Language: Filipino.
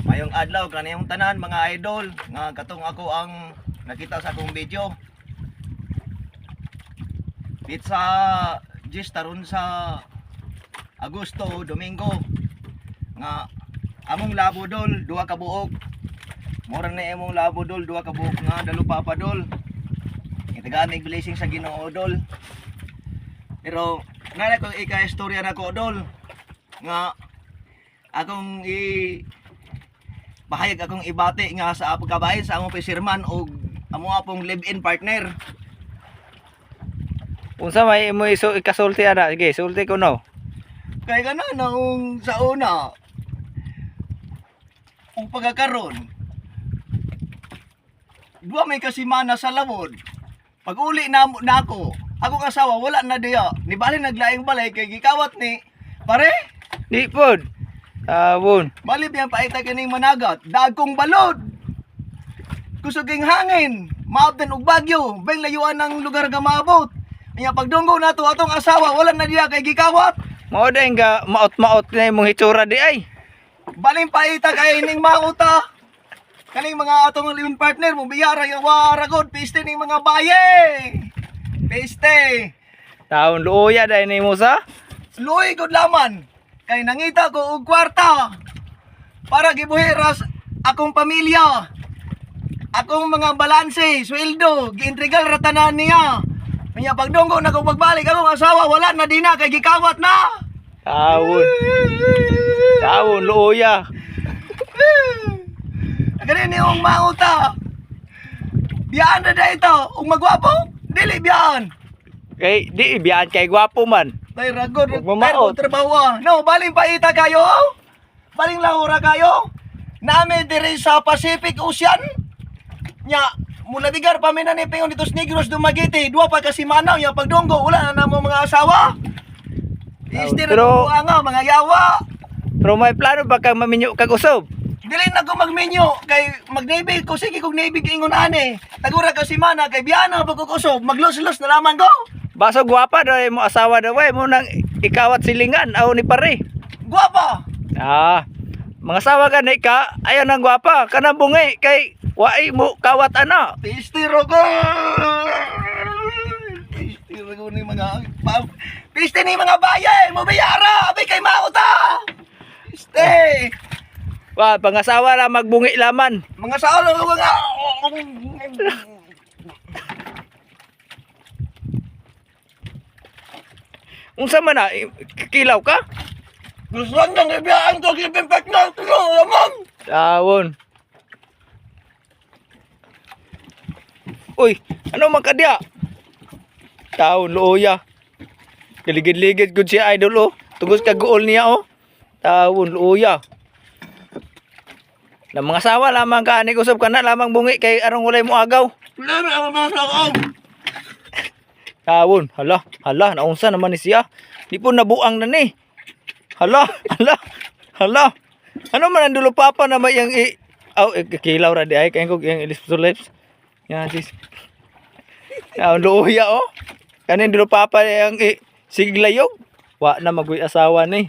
Mayong adlaw kaniyong tanan mga idol nga katong ako ang nakita sa akong video. Pizza Gis taron sa Agosto, Domingo nga among labo dol duha ka buok. Mura na imong labo dol duha ka buok nga dalo pa dol. Itagamig blessing sa Ginoo dol. Pero nara ko ika-istorya nako dol nga akong bahayag akong ibati nga sa pagkabahin sa among fisherman o amo apong live-in partner. Unsa may imo iso ikasulti ana? Sige, sulti ko no. Kay kana naong sa una ang pagkakaroon duwa may kasimana sa lawod. Pag uli na ako, akong asawa wala na diya. Ni bali naglaing balay kay gikawat ni pare. Di pod. Tawon. Bali biyan paita kining managat, dagkong balod. Kusuging hangin, maabtan og bagyo, beng layuan ng lugar nga maabot. Nya pagdunggo nato atong asawa wala na diya kay gikawat. Mao day nga maot-maot na imong hitsura di ay. Baling paita kay ning mauta. Kaning mga atong live partner mo biyara yung waragod piste ning mga baye. Piste. Taon luoya day nimo sa. Luoy gud laman. Kay nangita ko og kwarta para gibuhiras akong pamilya. Akong mga balanse, sweldo, giintrigal ratanan niya. Kanya pagdunggo na ko pagbalik akong asawa wala na din na kay gikawat na. Tawon. Tawon luoya. Ganun yung mauta. Biyaan na da ito. Kung magwapo, dili biyaan. Kay di biyan kay gwapo man. Tay ragod, Huwag mamaot. trabaho. No, baling paita kayo. Baling lahura kayo. Nami diri sa Pacific Ocean. Nya, mula bigar pa na ni Pingon dito sa Negros, Dumaguete. Dua pa kasi manaw. Yung pagdunggo, wala na mo mga asawa. Istir Pero- na nga, mga yawa. Pero may plano ba kang maminyo kag usob? Dili na ko magmenyo kay mag-Navy ko sige kog Navy ingon ane. Tagura ka si mana kay biyana pagkukusob maglos-los na lamang ko. Baso gwapa daw mo asawa daw mo nang ikawat silingan aw ni pare. Guwapa. Mga asawa ka ni ka ayaw nang gwapa kanang bungi kay waay mo kawat ana. Tistiro ko. Tistiro ko ni mga piste ni mga bayan mo bayara abay kay mauta. Piste. Wa pangasawa la magbungi laman. Mga saolo mga Unsa man na kilaw ka? gusto nang ibiyaan ko gipimpek na tulo lamang. Tawon. Uy, ano man kadya? Tawon luoya. Galigid-ligid gud si idol oh. Tugos ka goal niya oh. Tawon luoya. Na mga asawa lamang ka ani usab ka na lamang bungi kay arong walay mo agaw. Wala na ang mga sakaw. Tawon, hala, naunsa naman ni siya. Di po nabuang na ni. Hala. Ano man ang dulo papa na may yang kilaw ra di ay kay kog yang ilis to lips. Yan sis. Ya luya oh. Kanin dulo papa yang siglayog. Wa na magoy asawa ni.